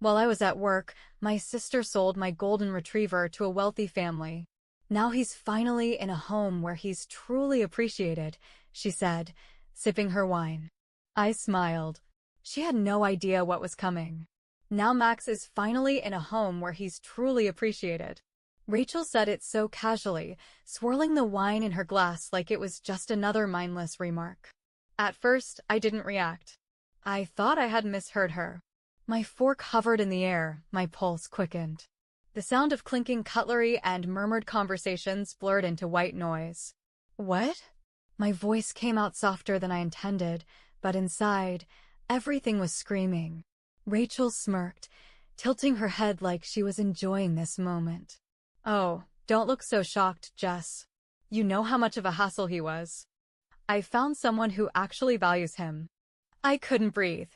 While I was at work, my sister sold my golden retriever to a wealthy family. Now he's finally in a home where he's truly appreciated, she said, sipping her wine. I smiled. She had no idea what was coming. Now Max is finally in a home where he's truly appreciated. Rachel said it so casually, swirling the wine in her glass like it was just another mindless remark. At first, I didn't react. I thought I had misheard her. My fork hovered in the air, my pulse quickened. The sound of clinking cutlery and murmured conversations blurred into white noise. What? My voice came out softer than I intended, but inside, everything was screaming. Rachel smirked, tilting her head like she was enjoying this moment. Oh, don't look so shocked, Jess. You know how much of a hassle he was. I found someone who actually values him. I couldn't breathe.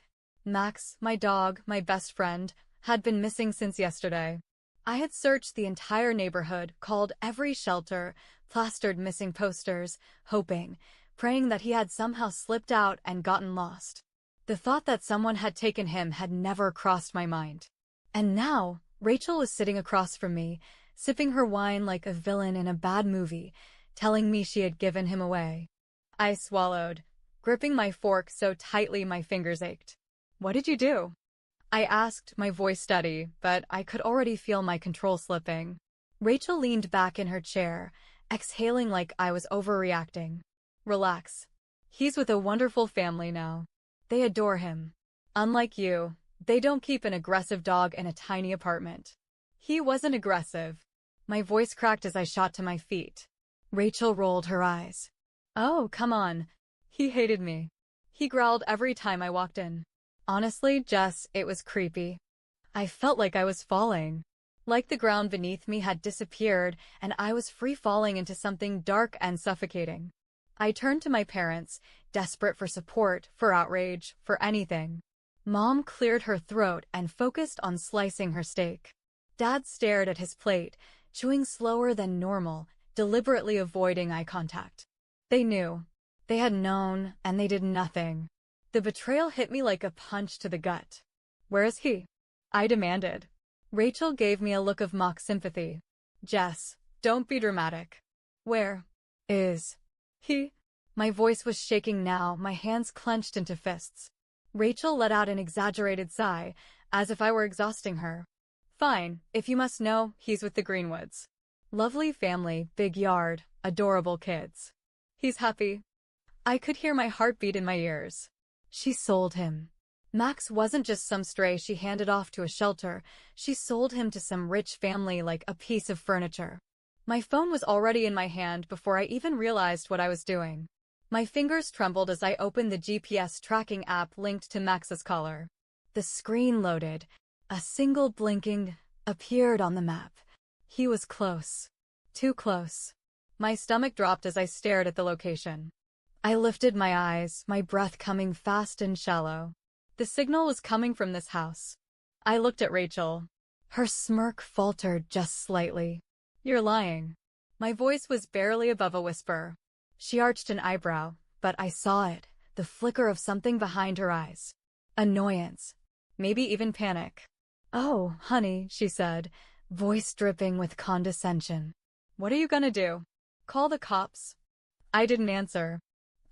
Max, my dog, my best friend, had been missing since yesterday. I had searched the entire neighborhood, called every shelter, plastered missing posters, hoping, praying that he had somehow slipped out and gotten lost. The thought that someone had taken him had never crossed my mind. And now, Rachel was sitting across from me, sipping her wine like a villain in a bad movie, telling me she had given him away. I swallowed, gripping my fork so tightly my fingers ached. What did you do? I asked, my voice steady, but I could already feel my control slipping. Rachel leaned back in her chair, exhaling like I was overreacting. Relax. He's with a wonderful family now. They adore him. Unlike you, they don't keep an aggressive dog in a tiny apartment. He wasn't aggressive. My voice cracked as I shot to my feet. Rachel rolled her eyes. Oh, come on. He hated me. He growled every time I walked in. Honestly, Jess, it was creepy. I felt like I was falling. Like the ground beneath me had disappeared and I was free falling into something dark and suffocating. I turned to my parents, desperate for support, for outrage, for anything. Mom cleared her throat and focused on slicing her steak. Dad stared at his plate, chewing slower than normal, deliberately avoiding eye contact. They knew. They had known, and they did nothing. The betrayal hit me like a punch to the gut. Where is he? I demanded. Rachel gave me a look of mock sympathy. Jess, don't be dramatic. Where is he? My voice was shaking now, my hands clenched into fists. Rachel let out an exaggerated sigh, as if I were exhausting her. Fine, if you must know, he's with the Greenwoods. Lovely family, big yard, adorable kids. He's happy. I could hear my heartbeat in my ears. She sold him. Max wasn't just some stray she handed off to a shelter, she sold him to some rich family like a piece of furniture. My phone was already in my hand before I even realized what I was doing. My fingers trembled as I opened the GPS tracking app linked to Max's collar. The screen loaded. A single blinking appeared on the map. He was close. Too close. My stomach dropped as I stared at the location. I lifted my eyes, my breath coming fast and shallow. The signal was coming from this house. I looked at Rachel. Her smirk faltered just slightly. You're lying. My voice was barely above a whisper. She arched an eyebrow, but I saw it, the flicker of something behind her eyes. Annoyance. Maybe even panic. Oh, honey, she said, voice dripping with condescension. What are you gonna do? Call the cops? I didn't answer.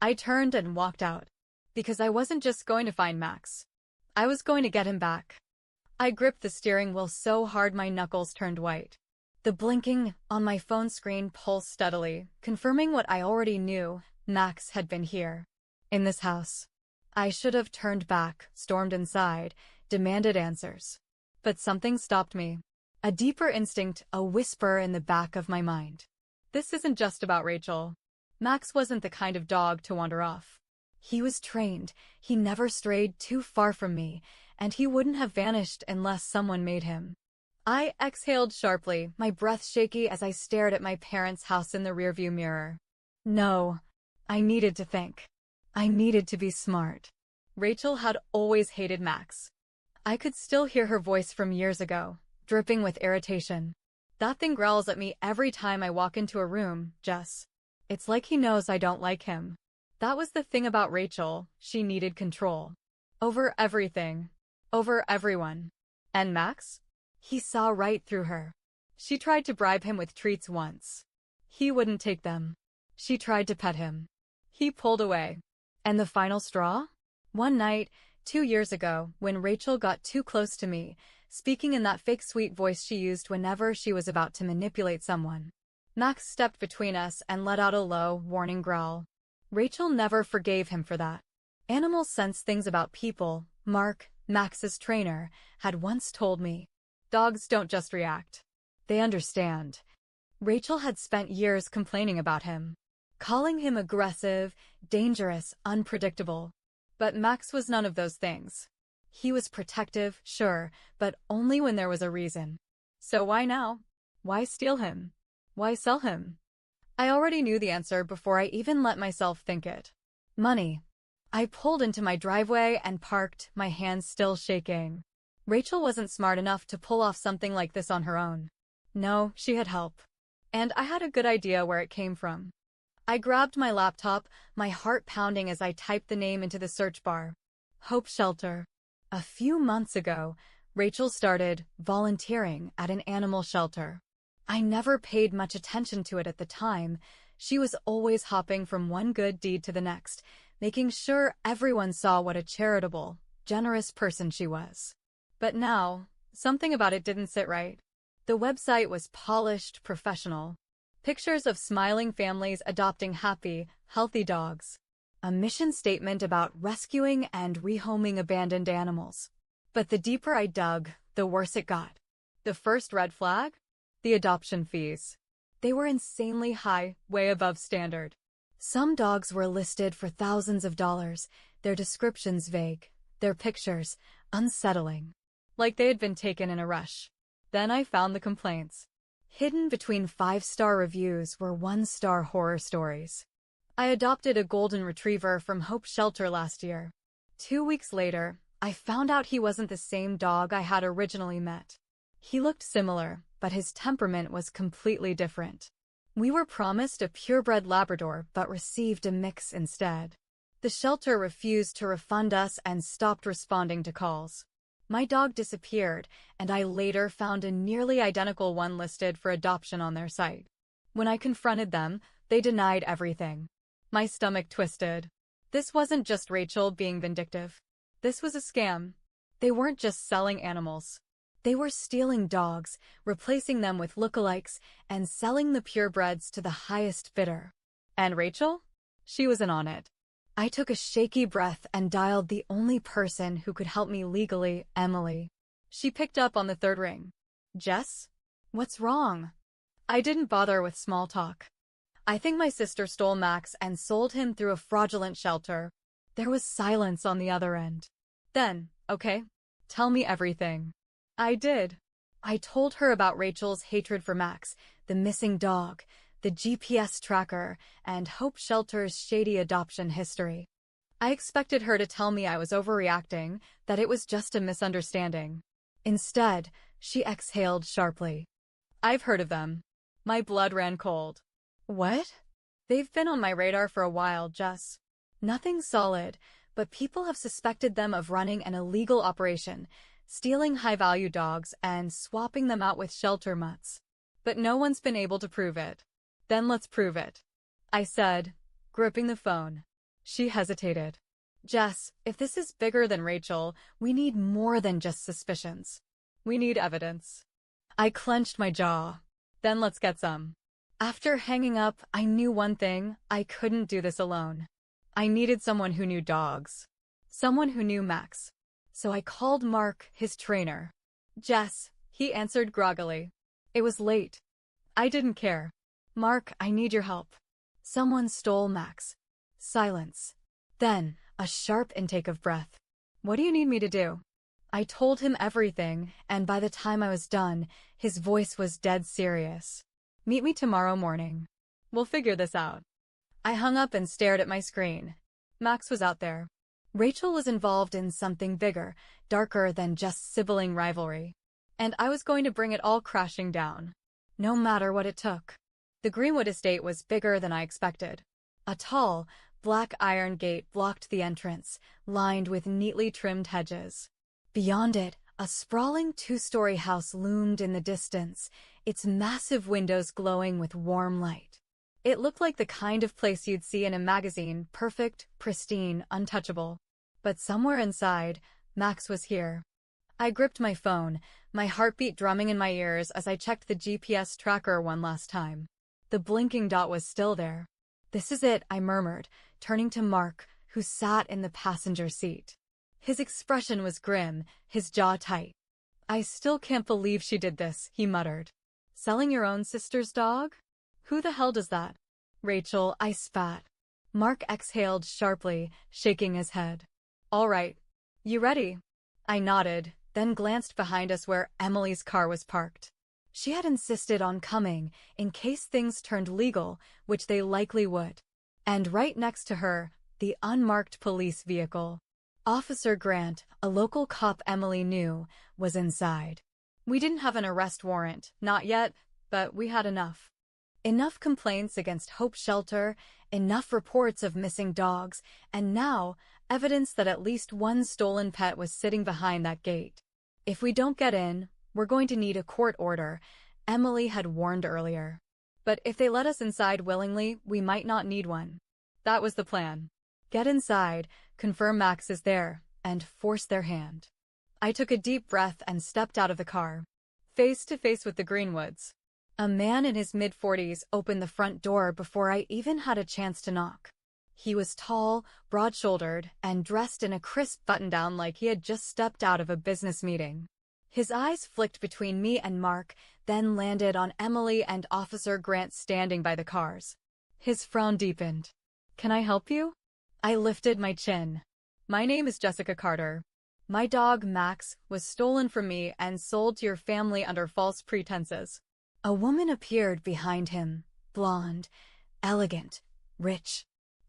I turned and walked out. Because I wasn't just going to find Max. I was going to get him back. I gripped the steering wheel so hard my knuckles turned white. The blinking on my phone screen pulsed steadily, confirming what I already knew. Max had been here. In this house. I should have turned back, stormed inside, demanded answers. But something stopped me. A deeper instinct, a whisper in the back of my mind. This isn't just about Rachel. Max wasn't the kind of dog to wander off. He was trained, he never strayed too far from me, and he wouldn't have vanished unless someone made him. I exhaled sharply, my breath shaky as I stared at my parents' house in the rearview mirror. No. I needed to think. I needed to be smart. Rachel had always hated Max. I could still hear her voice from years ago, dripping with irritation. That thing growls at me every time I walk into a room, Jess. It's like he knows I don't like him. That was the thing about Rachel, she needed control. Over everything. Over everyone. And Max? He saw right through her. She tried to bribe him with treats once. He wouldn't take them. She tried to pet him. He pulled away. And the final straw? One night, 2 years ago, when Rachel got too close to me, speaking in that fake sweet voice she used whenever she was about to manipulate someone. Max stepped between us and let out a low, warning growl. Rachel never forgave him for that. Animals sense things about people, Mark, Max's trainer, had once told me. Dogs don't just react. They understand. Rachel had spent years complaining about him, calling him aggressive, dangerous, unpredictable. But Max was none of those things. He was protective, sure, but only when there was a reason. So why now? Why steal him? Why sell him? I already knew the answer before I even let myself think it. Money. I pulled into my driveway and parked, my hands still shaking. Rachel wasn't smart enough to pull off something like this on her own. No, she had help. And I had a good idea where it came from. I grabbed my laptop, my heart pounding as I typed the name into the search bar. Hope Shelter. A few months ago, Rachel started volunteering at an animal shelter. I never paid much attention to it at the time. She was always hopping from one good deed to the next, making sure everyone saw what a charitable, generous person she was. But now, something about it didn't sit right. The website was polished, professional. Pictures of smiling families adopting happy, healthy dogs. A mission statement about rescuing and rehoming abandoned animals. But the deeper I dug, the worse it got. The first red flag? The adoption fees. They were insanely high, way above standard. Some dogs were listed for thousands of dollars, their descriptions vague, their pictures unsettling, like they had been taken in a rush. Then I found the complaints. Hidden between 5-star reviews were 1-star horror stories. I adopted a golden retriever from Hope Shelter last year. 2 weeks later, I found out he wasn't the same dog I had originally met. He looked similar, but his temperament was completely different. We were promised a purebred Labrador but received a mix instead. The shelter refused to refund us and stopped responding to calls. My dog disappeared, and I later found a nearly identical one listed for adoption on their site. When I confronted them, they denied everything. My stomach twisted. This wasn't just Rachel being vindictive. This was a scam. They weren't just selling animals. They were stealing dogs, replacing them with lookalikes, and selling the purebreds to the highest bidder. And Rachel? She was in on it. I took a shaky breath and dialed the only person who could help me legally, Emily. She picked up on the third ring. Jess? What's wrong? I didn't bother with small talk. I think my sister stole Max and sold him through a fraudulent shelter. There was silence on the other end. Then, okay, tell me everything. I did. I told her about Rachel's hatred for Max, the missing dog, the GPS tracker, and Hope Shelter's shady adoption history. I expected her to tell me I was overreacting, that it was just a misunderstanding. Instead, she exhaled sharply. I've heard of them. My blood ran cold. What? They've been on my radar for a while, Jess. Nothing solid, but people have suspected them of running an illegal operation, stealing high-value dogs and swapping them out with shelter mutts. But no one's been able to prove it. Then let's prove it, I said, gripping the phone. She hesitated. Jess, if this is bigger than Rachel, we need more than just suspicions. We need evidence. I clenched my jaw. Then let's get some. After hanging up, I knew one thing: I couldn't do this alone. I needed someone who knew dogs. Someone who knew Max. So I called Mark, his trainer. Jess, he answered groggily. It was late. I didn't care. Mark, I need your help. Someone stole Max. Silence. Then, a sharp intake of breath. What do you need me to do? I told him everything, and by the time I was done, his voice was dead serious. Meet me tomorrow morning. We'll figure this out. I hung up and stared at my screen. Max was out there. Rachel was involved in something bigger, darker than just sibling rivalry. And I was going to bring it all crashing down. No matter what it took. The Greenwood estate was bigger than I expected. A tall, black iron gate blocked the entrance, lined with neatly trimmed hedges. Beyond it, A sprawling two-story house loomed in the distance, its massive windows glowing with warm light. It looked like the kind of place you'd see in a magazine, perfect, pristine, untouchable. But somewhere inside, Max was here. I gripped my phone, my heartbeat drumming in my ears as I checked the GPS tracker one last time. The blinking dot was still there. "This is it," I murmured, turning to Mark, who sat in the passenger seat. His expression was grim, his jaw tight. "I still can't believe she did this," he muttered. "Selling your own sister's dog? Who the hell does that?" "Rachel," I spat. Mark exhaled sharply, shaking his head. "All right. You ready?" I nodded, then glanced behind us where Emily's car was parked. She had insisted on coming in case things turned legal, which they likely would. And right next to her, the unmarked police vehicle. Officer Grant, a local cop Emily knew, was inside. We didn't have an arrest warrant, not yet, but we had enough. Enough complaints against Hope Shelter, enough reports of missing dogs, and now, evidence that at least one stolen pet was sitting behind that gate. "If we don't get in, we're going to need a court order," Emily had warned earlier. "But if they let us inside willingly, we might not need one." That was the plan. Get inside, confirm Max is there, and force their hand. I took a deep breath and stepped out of the car. Face to face with the Greenwoods. A man in his mid-40s opened the front door before I even had a chance to knock. He was tall, broad-shouldered, and dressed in a crisp button-down like he had just stepped out of a business meeting. His eyes flicked between me and Mark, then landed on Emily and Officer Grant standing by the cars. His frown deepened. "Can I help you?" I lifted my chin. "My name is Jessica Carter. My dog, Max, was stolen from me and sold to your family under false pretenses." A woman appeared behind him, blonde, elegant, rich.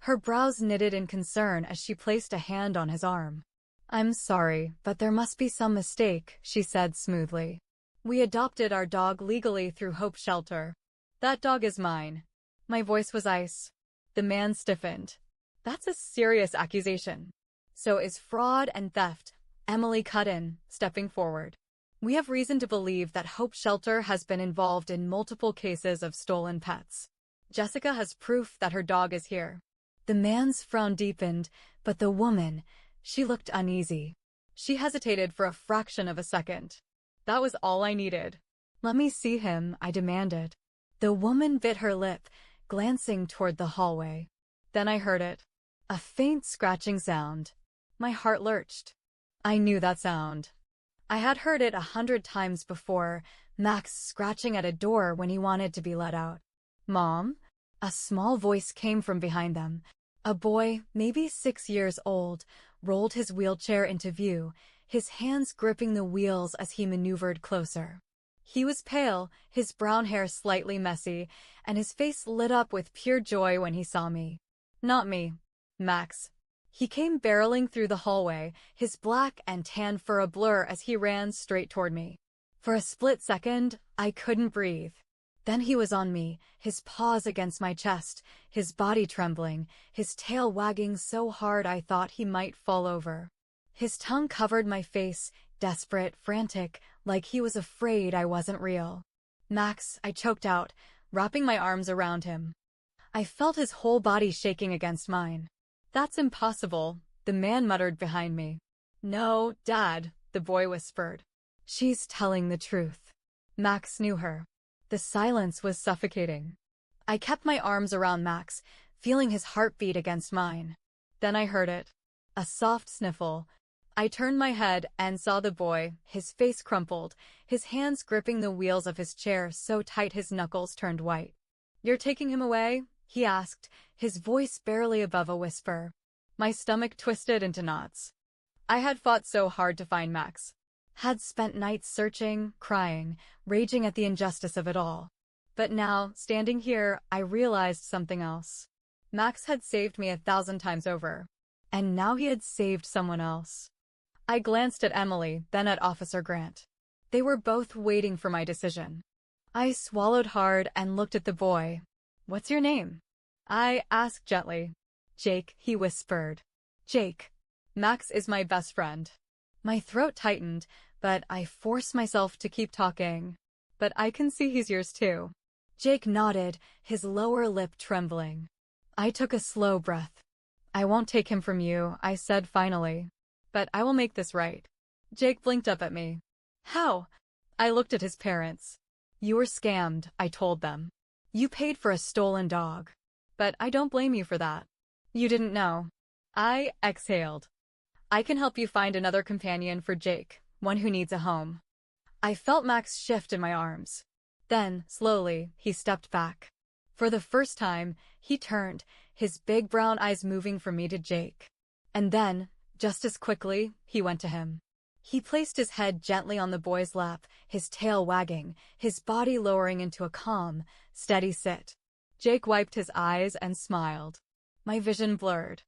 Her brows knitted in concern as she placed a hand on his arm. "I'm sorry, but there must be some mistake," she said smoothly. "We adopted our dog legally through Hope Shelter. That dog is mine." My voice was ice. The man stiffened. "That's a serious accusation." "So is fraud and theft," Emily cut in, stepping forward. "We have reason to believe that Hope Shelter has been involved in multiple cases of stolen pets. Jessica has proof that her dog is here." The man's frown deepened, but the woman, she looked uneasy. She hesitated for a fraction of a second. That was all I needed. "Let me see him," I demanded. The woman bit her lip, glancing toward the hallway. Then I heard it. A faint scratching sound. My heart lurched. I knew that sound. I had heard it 100 times before, Max scratching at a door when he wanted to be let out. "Mom?" A small voice came from behind them. A boy, maybe 6 years old, rolled his wheelchair into view, his hands gripping the wheels as he maneuvered closer. He was pale, his brown hair slightly messy, and his face lit up with pure joy when he saw me. "Not me. Max." He came barreling through the hallway, his black and tan fur a blur as he ran straight toward me. For a split second, I couldn't breathe. Then he was on me, his paws against my chest, his body trembling, his tail wagging so hard I thought he might fall over. His tongue covered my face, desperate, frantic, like he was afraid I wasn't real. "Max," I choked out, wrapping my arms around him. I felt his whole body shaking against mine. "That's impossible," the man muttered behind me. "No, Dad," the boy whispered. "She's telling the truth." Max knew her. The silence was suffocating. I kept my arms around Max, feeling his heartbeat against mine. Then I heard it. A soft sniffle. I turned my head and saw the boy, his face crumpled, his hands gripping the wheels of his chair so tight his knuckles turned white. "You're taking him away?" he asked, his voice barely above a whisper. My stomach twisted into knots. I had fought so hard to find Max. Had spent nights searching, crying, raging at the injustice of it all. But now, standing here, I realized something else. Max had saved me 1,000 times over. And now he had saved someone else. I glanced at Emily, then at Officer Grant. They were both waiting for my decision. I swallowed hard and looked at the boy. "What's your name?" I asked gently. "Jake," he whispered. "Jake. Max is my best friend." My throat tightened, but I force myself to keep talking. But I can see he's yours too. Jake nodded, his lower lip trembling. I took a slow breath. I won't take him from you, I said finally. But I will make this right. Jake blinked up at me. How? I looked at his parents. You were scammed, I told them. You paid for a stolen dog. But I don't blame you for that. You didn't know. I exhaled. I can help you find another companion for Jake, one who needs a home. I felt Max shift in my arms. Then, slowly, he stepped back. For the first time, he turned, his big brown eyes moving from me to Jake. And then, just as quickly, he went to him. He placed his head gently on the boy's lap, his tail wagging, his body lowering into a calm, steady sit. Jake wiped his eyes and smiled. My vision blurred.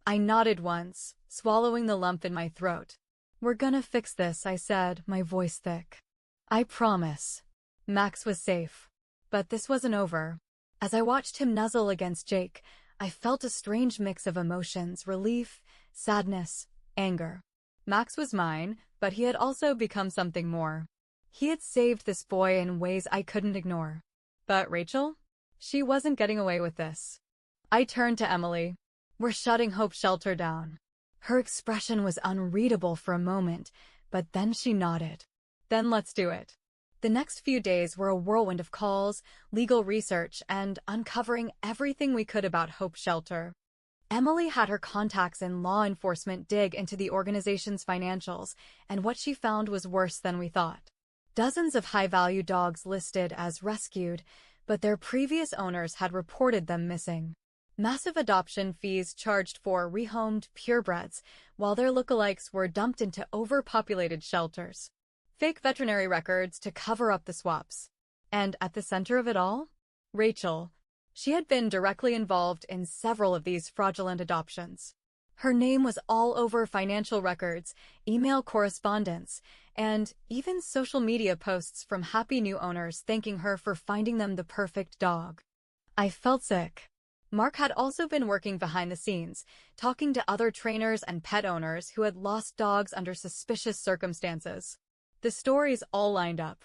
I nodded once, swallowing the lump in my throat. We're gonna fix this, I said, my voice thick. I promise. Max was safe. But this wasn't over. As I watched him nuzzle against Jake, I felt a strange mix of emotions, relief, sadness, anger. Max was mine, but he had also become something more. He had saved this boy in ways I couldn't ignore. But Rachel? She wasn't getting away with this. I turned to Emily. We're shutting Hope Shelter down. Her expression was unreadable for a moment, but then she nodded. Then let's do it. The next few days were a whirlwind of calls, legal research, and uncovering everything we could about Hope Shelter. Emily had her contacts in law enforcement dig into the organization's financials, and what she found was worse than we thought. Dozens of high-value dogs listed as rescued, but their previous owners had reported them missing. Massive adoption fees charged for rehomed purebreds, while their lookalikes were dumped into overpopulated shelters. Fake veterinary records to cover up the swaps. And at the center of it all? Rachel. She had been directly involved in several of these fraudulent adoptions. Her name was all over financial records, email correspondence, and even social media posts from happy new owners thanking her for finding them the perfect dog. I felt sick. Mark had also been working behind the scenes, talking to other trainers and pet owners who had lost dogs under suspicious circumstances. The stories all lined up.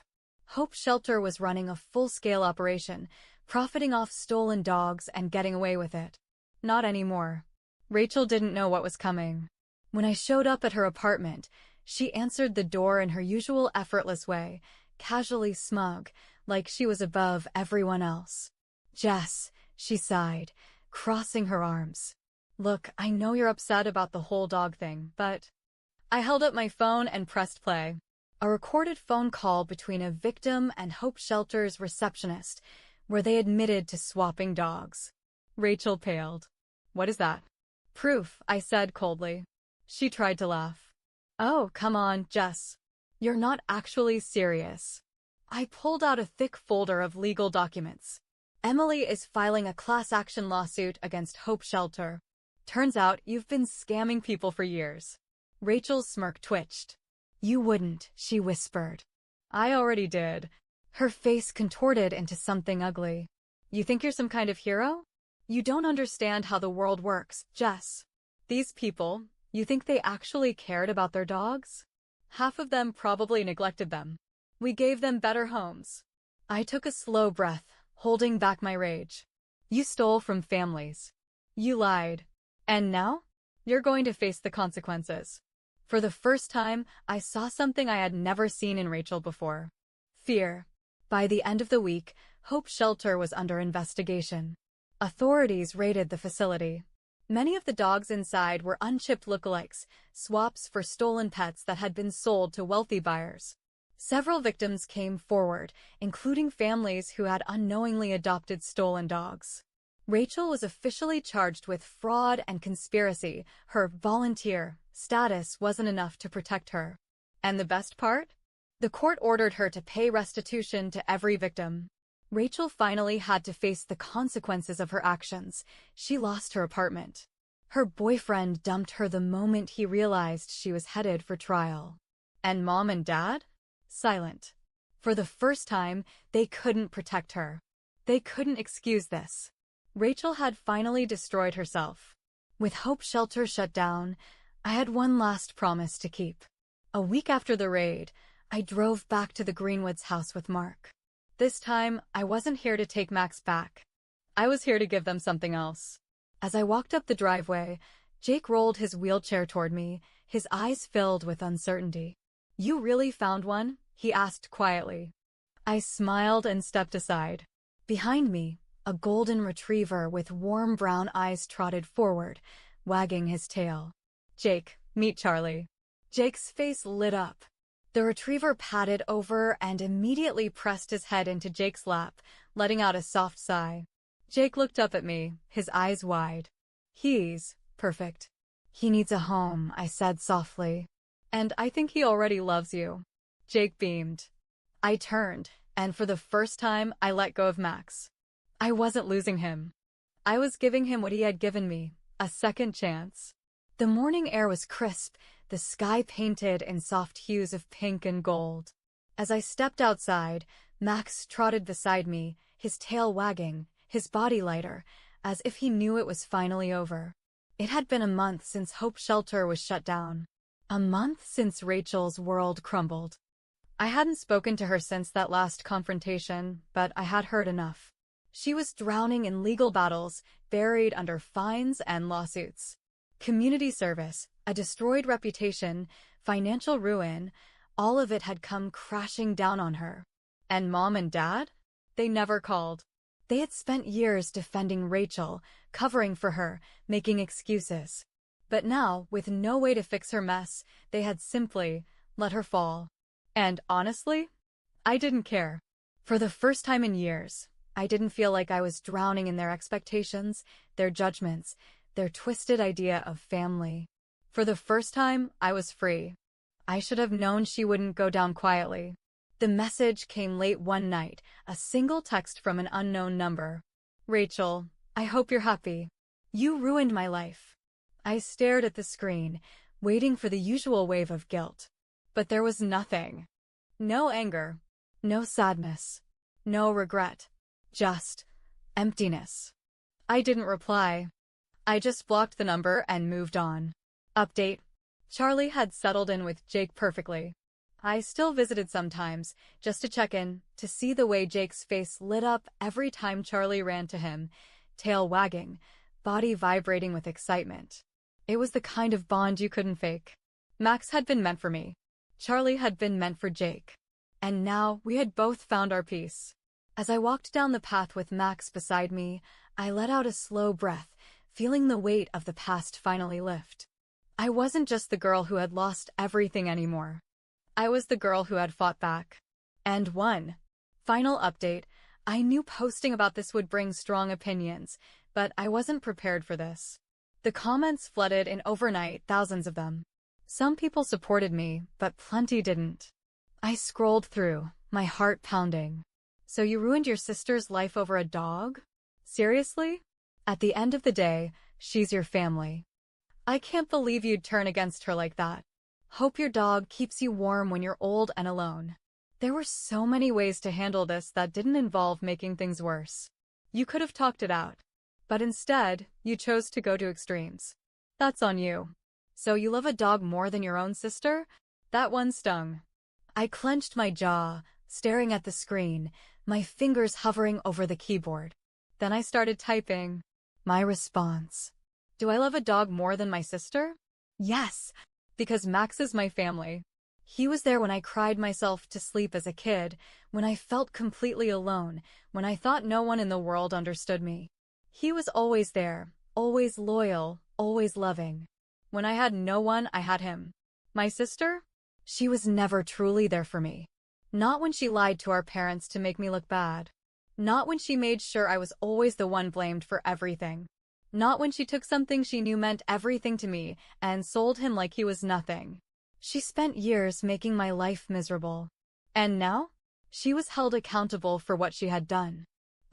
Hope Shelter was running a full-scale operation, profiting off stolen dogs and getting away with it. Not anymore. Rachel didn't know what was coming. When I showed up at her apartment, she answered the door in her usual effortless way, casually smug, like she was above everyone else. Jess, she sighed, crossing her arms. Look, I know you're upset about the whole dog thing, but... I held up my phone and pressed play. A recorded phone call between a victim and Hope Shelter's receptionist, where they admitted to swapping dogs. Rachel paled. What is that? Proof, I said coldly. She tried to laugh. Oh, come on, Jess. You're not actually serious. I pulled out a thick folder of legal documents. Emily is filing a class action lawsuit against Hope Shelter. Turns out you've been scamming people for years. Rachel's smirk twitched. You wouldn't, she whispered. I already did. Her face contorted into something ugly. You think you're some kind of hero? You don't understand how the world works, Jess. These people, you think they actually cared about their dogs? Half of them probably neglected them. We gave them better homes. I took a slow breath, holding back my rage. You stole from families. You lied. And now? You're going to face the consequences. For the first time, I saw something I had never seen in Rachel before. Fear. By the end of the week, Hope Shelter was under investigation. Authorities raided the facility. Many of the dogs inside were unchipped lookalikes, swaps for stolen pets that had been sold to wealthy buyers. Several victims came forward, including families who had unknowingly adopted stolen dogs. Rachel was officially charged with fraud and conspiracy. Her volunteer status wasn't enough to protect her. And the best part? The court ordered her to pay restitution to every victim. Rachel finally had to face the consequences of her actions. She lost her apartment. Her boyfriend dumped her the moment he realized she was headed for trial. And Mom and Dad? Silent. For the first time, they couldn't protect her. They couldn't excuse this. Rachel had finally destroyed herself. With Hope Shelter shut down, I had one last promise to keep. A week after the raid, I drove back to the Greenwoods house with Mark. This time, I wasn't here to take Max back. I was here to give them something else. As I walked up the driveway, Jake rolled his wheelchair toward me, his eyes filled with uncertainty. "You really found one?" he asked quietly. I smiled and stepped aside. Behind me, a golden retriever with warm brown eyes trotted forward, wagging his tail. "Jake, meet Charlie." Jake's face lit up. The retriever padded over and immediately pressed his head into Jake's lap, letting out a soft sigh. Jake looked up at me, his eyes wide. "He's perfect. He needs a home," I said softly. "And I think he already loves you." Jake beamed. I turned, and for the first time, I let go of Max. I wasn't losing him. I was giving him what he had given me, a second chance. The morning air was crisp, the sky painted in soft hues of pink and gold. As I stepped outside, Max trotted beside me, his tail wagging, his body lighter, as if he knew it was finally over. It had been a month since Hope Shelter was shut down. A month since Rachel's world crumbled. I hadn't spoken to her since that last confrontation, but I had heard enough. She was drowning in legal battles, buried under fines and lawsuits. Community service, a destroyed reputation, financial ruin, all of it had come crashing down on her. And Mom and Dad? They never called. They had spent years defending Rachel, covering for her, making excuses. But now, with no way to fix her mess, they had simply let her fall. And honestly, I didn't care. For the first time in years, I didn't feel like I was drowning in their expectations, their judgments, their twisted idea of family. For the first time, I was free. I should have known she wouldn't go down quietly. The message came late one night, a single text from an unknown number. "Rachel, I hope you're happy. You ruined my life." I stared at the screen, waiting for the usual wave of guilt. But there was nothing. No anger, no sadness, no regret, just emptiness. I didn't reply. I just blocked the number and moved on. Update: Charlie had settled in with Jake perfectly. I still visited sometimes, just to check in, to see the way Jake's face lit up every time Charlie ran to him, tail wagging, body vibrating with excitement. It was the kind of bond you couldn't fake. Max had been meant for me. Charlie had been meant for Jake. And now we had both found our peace. As I walked down the path with Max beside me, I let out a slow breath, feeling the weight of the past finally lift. I wasn't just the girl who had lost everything anymore. I was the girl who had fought back. And won. Final update: I knew posting about this would bring strong opinions, but I wasn't prepared for this. The comments flooded in overnight, thousands of them. Some people supported me, but plenty didn't. I scrolled through, my heart pounding. "So you ruined your sister's life over a dog? Seriously? At the end of the day, she's your family. I can't believe you'd turn against her like that. Hope your dog keeps you warm when you're old and alone." There were so many ways to handle this that didn't involve making things worse. You could have talked it out. But instead, you chose to go to extremes. That's on you. "So you love a dog more than your own sister?" That one stung. I clenched my jaw, staring at the screen, my fingers hovering over the keyboard. Then I started typing. My response. Do I love a dog more than my sister? Yes, because Max is my family. He was there when I cried myself to sleep as a kid, when I felt completely alone, when I thought no one in the world understood me. He was always there, always loyal, always loving. When I had no one, I had him. My sister? She was never truly there for me. Not when she lied to our parents to make me look bad. Not when she made sure I was always the one blamed for everything. Not when she took something she knew meant everything to me and sold him like he was nothing. She spent years making my life miserable. And now? She was held accountable for what she had done.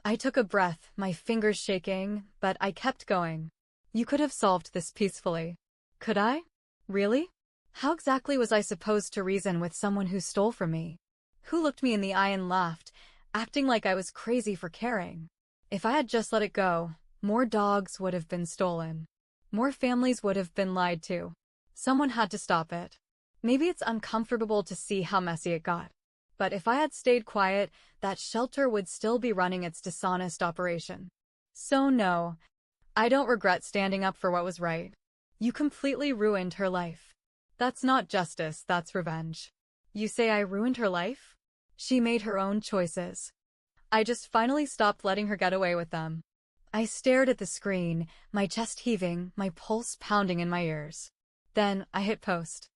I took a breath, my fingers shaking, but I kept going. You could have solved this peacefully. Could I? Really? How exactly was I supposed to reason with someone who stole from me? Who looked me in the eye and laughed, acting like I was crazy for caring? If I had just let it go, more dogs would have been stolen. More families would have been lied to. Someone had to stop it. Maybe it's uncomfortable to see how messy it got. But if I had stayed quiet, that shelter would still be running its dishonest operation. So no, I don't regret standing up for what was right. You completely ruined her life. That's not justice, that's revenge. You say I ruined her life? She made her own choices. I just finally stopped letting her get away with them. I stared at the screen, my chest heaving, my pulse pounding in my ears. Then I hit post.